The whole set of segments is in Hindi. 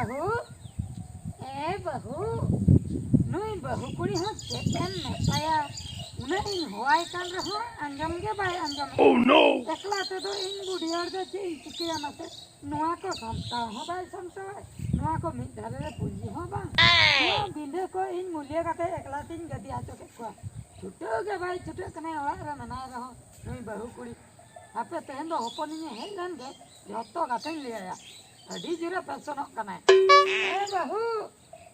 बहू ए बहू नुई बहू कुड़ी हाँ चेतन मेताया उन्हें इन होवाई कान रहो अंजम के बाय अंजम एकला ते तो इन बुढ़ियार दे चिकिया मते नुआ को समता हो बाय समता नुआ को मिधारे रे पुंजी हो बा नुआ बिंदे को इन मूल्य काते एकला तीन गदी आचो के को छुटो के भाई छुटो कने ओड़ा रे मना रहो नुई बहू कुड़ी आपे तेहन दो होपनी ने हे लन के जत्तो काते ले आया अडी जुरे पेसनो कने ए बहू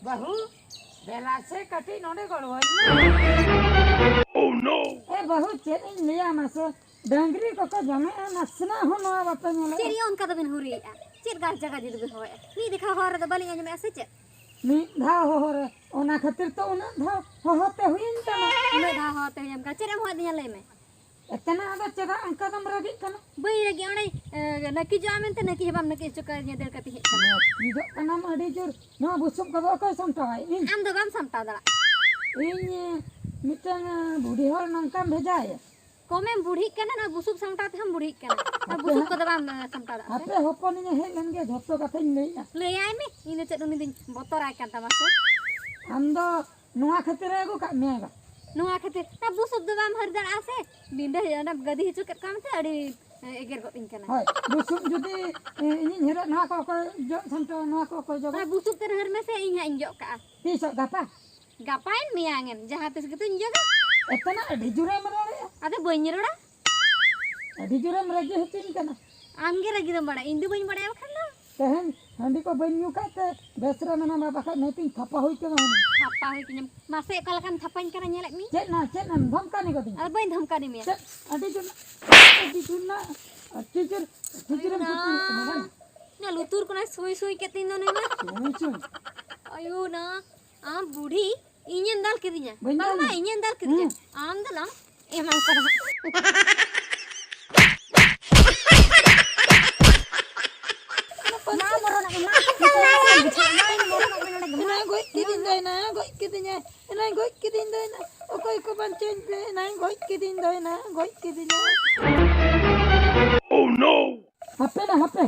बहू बेला से कटी नोडे गड़वई ओह नो ए बहू चेनी लिया मसे डंगरी को जमे नसना हो नो बापे ने चेरी उनका तो बिन हुरी चेर गाल जगह जिद बे होय नी देखा होर द बली अंज में ऐसे चे नी धा हो रे ओना खातिर तो ओना धा होते हुइन तना उने धा होते हम का चेरे हो दिया ले में इतना आदा चेदा अंका दम रगी कना बई रगी ओने नकी जामेन ते नकी हेबाम नकी चुका ने देर कति हे कना निदो कनाम अडी जोर नो बुसुम कबो को समटाय इन आम दो बाम समटा दड़ा इन मिटन बुढ़ी हर नंका भेजाय कोमे बुढ़ी कना ना बुसुब समटाते हम बुढ़ी कना बुसुब को दबाम समटा दा आपे होपनी ने हे लन के झत्तो कथे लेया ले आय में इन चेद उनी दिन बोतर आय कांता मासे हम दो नुआ खातिर एगो का मेगा नुआ खातिर ना बुसुब दबाम हर दड़ आसे बिंडे ना गदी हिचु के काम ते अड़ी एगर को इनकना हाय बुसुब जुदी इन हेरा ना को जो समटो ना को जो ना बुसुब तर हर में से इन इंजो का तीस गापा गापाइन मियांगन जहां तिस के तो इंजो इतना अडी जुरे मरे अदे बइन रोड़ा अडी जुरे मरे हतिन कना आमगे रगी दम बड़ा इंदु बइन बड़ा खन्ना तहन हंडी को बन्यू काते बेसरा मना मा बखा नेतिन थपा होई के हम थपा होई के मासे कलकन थपाइन करा नेले मी चेना धमकानी को दिन अदे बइन धमकानी मी अडी जुना टीचर ना लुतुर को ना सोई सोई के तीन ने ना अयो ना आ बूढ़ी इñen dal के दिया बाबा इñen dal के दिया आम दला एमान करा ना मरो ना गोई के दिन दे ना गोई के दिन ना गोई के दिन दे ना ओ कोई को बंचन पे ना गोई के दिन दे ना गोई के दिन ओह नो हपे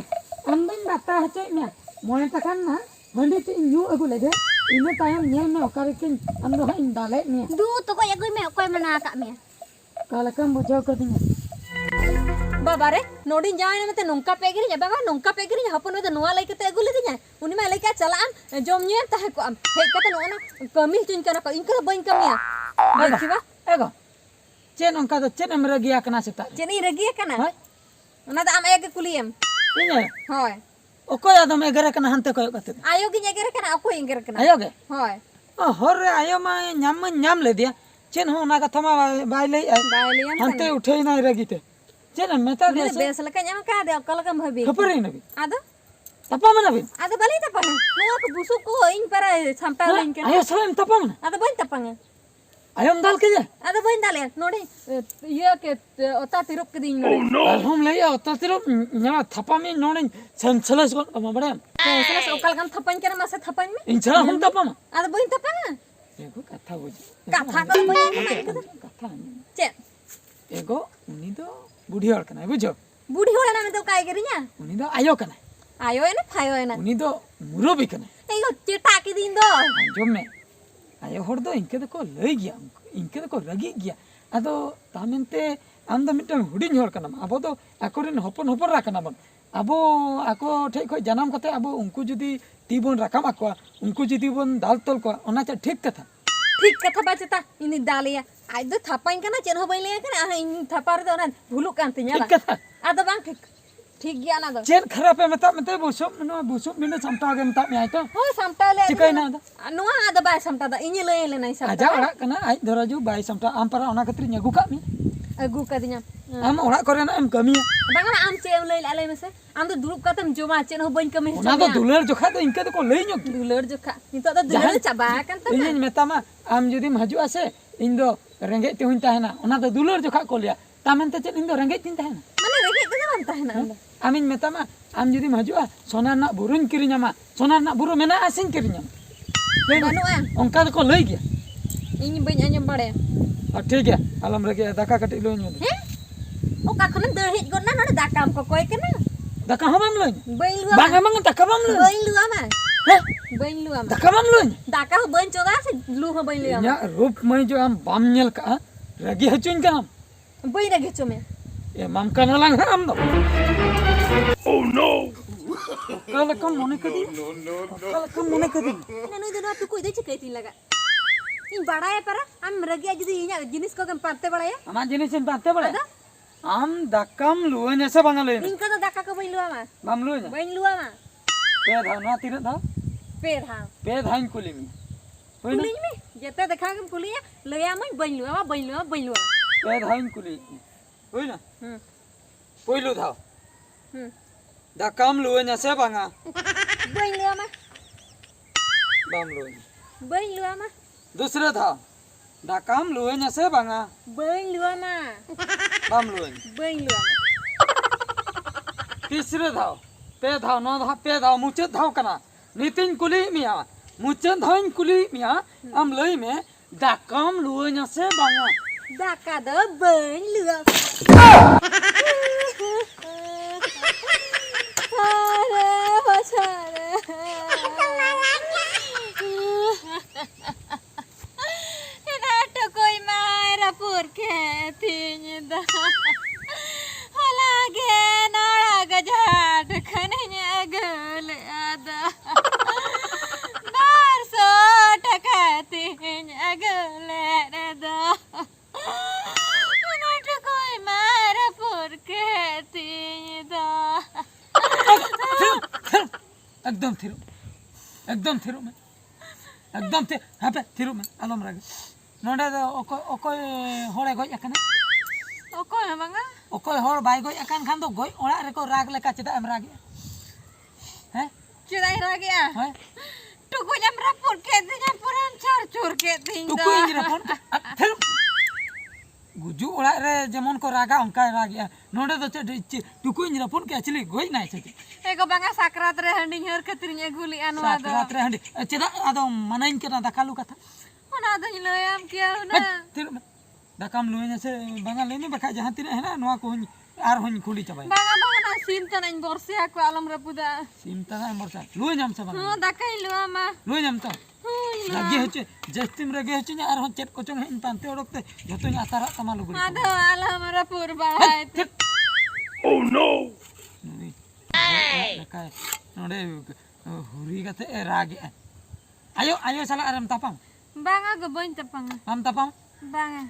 अंदन बाता हचे में मोने तकन ना हंडी ते न्यू अगु लेगे इने टाइम नेल में ओकर के अंदो हन डाले में दू तो को एगु में कोई मना का में कालकम बुझो कर दिन बाबा रे नोडिन जाय में ते नोंका पेगिरी बाबा नोंका पेगिरी हपन में तो नुआ लई के ते अगु ले दिया उनी में लई का चला जोम न्यू ता को हम हे कते नो कमी चिन करा इनका बइन कमिया देखिबा एगो चेन उनका तो चेन में रगिया कना सेता चेनी रगिया कना उना तो आम एगे कुलियम इने होय ओको यादम एगरे कना हंते को कते आयो गी एगरे कना ओको एगरे कना आयो गे होय हर रे आयो मा न्याम ले दिया चेन हो ना कथा मा बाय ले हंते उठे ना रगिते चेन मेता दे बेस लका न्याम का दे कलकम भबी खबर ही नबी आदो तपा मन नबी आदो बली तपना नो को बुसु को इन पर छमटा लिन के आयो सलम तपा मन आदो बइन तपंगे आयो दाल के जे आदो बइन दाले नोडी ये के ओता तिरुप के दिन नोडी हम ले ओता तिरुप न्या थपा में नोडी छलस को बड़े सलस ओकलकम थपन के मासे थपन में इन छला हम तपा म आदो बइन तपना एगो कथा बुझ कथा को बइन कथा चे एगो उनी तो बुढ़ी हड़ कना बुझो बूढ़ी होड़ा ना में तो काय करिया उनी तो आयो कना आयो है ना फायो है ना उनी तो मुरबी कना एगो चेटा के दिन दो जो में आयो हड़ दो इनके को लई गया इनके को रगी गया अदो तामेंते आम द मिटन हुडिन हड़ कना अबो तो आकोरिन हपन रा कना बन अबो आको ठे खो जन्म कते अबो उनको जदी ती बोन राकाम आको उनको जदी बोन दाल तल को ओना च ठीक कथा बाचता इनी दालिया आज दो थपाइन कना चेन हो बइले कना इन थपार दो ना भुलु कांति न्याला ठीक कथा आदो बांग ठीक गया ना दो चेन खराब है मते बुसुम बिन समटा के मता में आय तो हो समटा ले चिकई ना नुआ आदो बाय समटा दा इनी ले ले नहीं समटा आजा ओड़ा कना आज धराजू बाय समटा आम पर ओना खत्री न्यागु का में अगु का दिना आम ओड़ा करे ना एम कमी बांगा आम चेम ले में से आम तो दुरुप कातम जोमा चेन हो बइन कमी ओना तो दुलर जोखा तो इनके तो को लई न्यो दुलर जोखा नितो तो दुलर चाबा कान त इन मेता मा आम जदी हजू आसे इन दो रेंगे ते हुन ताहेना ओना तो दुलर जोखा को लिया तामेन ते इन दो रेंगे तीन ताहेना माने रेंगे ते जाम ताहेना आमिन मेता मा आम जदी हजू सोना ना बुरुन किरिन्यामा सोना ना बुरु मेना आसिन किरिन्यामा बानुआ उनका तो को लई गया इन बइन आंजम बाड़े ठीक है आलम रगे दाका कटि लई न्यो हे ओ का खन दर हिट गोना न दाका हम को कोय के ना दाका हम लई बइन लुआ बांग दाका बम लई बइन लुआ मा बइन लुआ दाका बाम लुन दाका हो बइन चोदा से लू हो बइन लुआ या रूप में जो हम बाम नेल का रगी हचुन का हम बइन रगे चो में ए माम कना लंग हम दो ओह नो कल कम मने कदी कल कम मने कदी ननु दनो आप कोई दे चिकै तीन लगा इन बड़ा है पर हम रगिया जदी इया जिनिस को कम पाते बड़ा है अमा जिनिस पाते बड़े आम दाकाम लुन ऐसे बांगा ले इनका तो दाका को बइन लुआ मा बाम लुन बइन लुआ मा पे धा ना तीर धा पे धाइन कुली में कुली में जेते देखा के कुली लया में बइन लुआ पे धाइन कुली होई ना पहिलो धा दाकाम लुन ऐसे बांगा बइन लुआ मा बाम लुन बइन लुआ मा दूसरे धा दाकाम लुन ऐसे बांगा बइन लुआ मा बाम लुन बइन लुआ मा तीसरे धाव पे धाव नौ धाव पे धाव मुचे धाव कना नितिन कुली मिया मुचे धाइन कुली मिया हम लई में दाकाम लुन ऐसे बांगा दाका द बइन लुआ अरे बचारे इना तो कोई मारा पुर के तीन दा लागे नाड़ा गजाट खने अगल आदा नार सो टकाते अगल दा इना तो कोई मारा पुर के तीन दा एकदम थिरो में एकदम थे हापे थिरो में आलम रागे नोडे ओकोय होड़े गय अकना ओकोय मंगा ओकोय होड़ बाय गय अकान खान दो गय ओड़ा रे को राग लेका चेदा एम रागे हैं चिदाई रागिया है टुकु जमरा पुर के दिया पुरन चार चोर के दिन टुकु इंजरा फोन थिरो गुजु ओड़ा रे जेमन को रागा उनका रागिया नोडे दो टुकु इंजरा फोन के एक्चुअली गय नाय छे एको बांगा साकरात रे हंडी हर खतरिया गुली अनवा दो साकरात रे हंडी चेदा आदो मनाइन केना दाकालू कथा ओना दो लयम के ना थिरो में दाकाम लुइन से बांगा लेने बखा जहां तीन है ना नवा को आर होनी खुली चबाई बांगा ना सीन त नइन बरसिया को आलम रे पुदा सीम तना मरसा लुइन हम से बांगा हां दकाई लुआ मा लुइन हम तो लगे होचे जस्तिम रगे होचे आर हो चेट कोचंग हिन पानते ओडकते जतोनी आतारा तमा लुगुड़ी आदो आलम रे पुर बाहाय ओ नो काय नोडे हुरी गते रागे आयो साला आराम तापाम बांगा गो बइन तपंग हम तापाम बांगा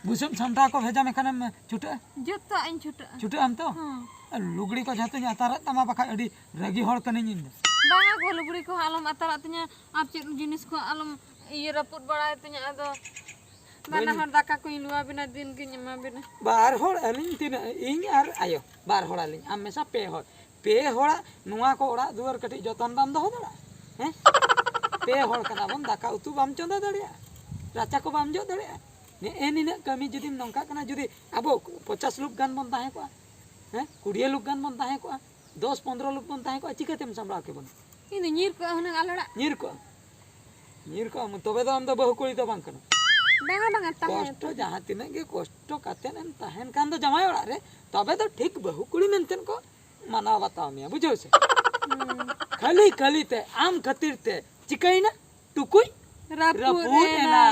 बुसम संता को भेजा में खाने छुटे जत्तो इन छुटे हम तो लुगड़ी को जतोनी आतारा तमा बखा अडी रगी होड़ कने निन बांगा गो लुगड़ी को आलम आतारा तnya आप चेक जिनिस को आलम ये रपुट बड़ा तnya आदो बाना हर दाका को लुआ बिना दिन के नमा बिना बार होड़ अलिन तीन इन आर आयो बार होड़ अलिन हमेशा पे होड़ा नुआ को ओड़ा दुआर कटी जतन बाम दो दड़ा हैं पे होड़ कना बम दाका उतु बाम चंदा दड़िया राचा को बाम जो दड़िया ने एनिना कमी जुदी नंका कना जुदी अबो 50 लोग गान बन ताहे को हैं 20 लोग गान बन ताहे को 10-15 लोग बन ताहे को चिकतेम संभरा के बन इन नीर को हन आलड़ा नीर को हम तबे तो हम तो बहु कोड़ी तो बांग कना बांगा कष्ट जहां तिना के कष्ट काते न ताहेन कान दो जमाय ओड़ा रे तबे तो ठीक बहु कुड़ी मेंतन को माना बताओ मिया बुझो से खाली ते आम खातिर ते चिकई ना टुकुई रपुरेना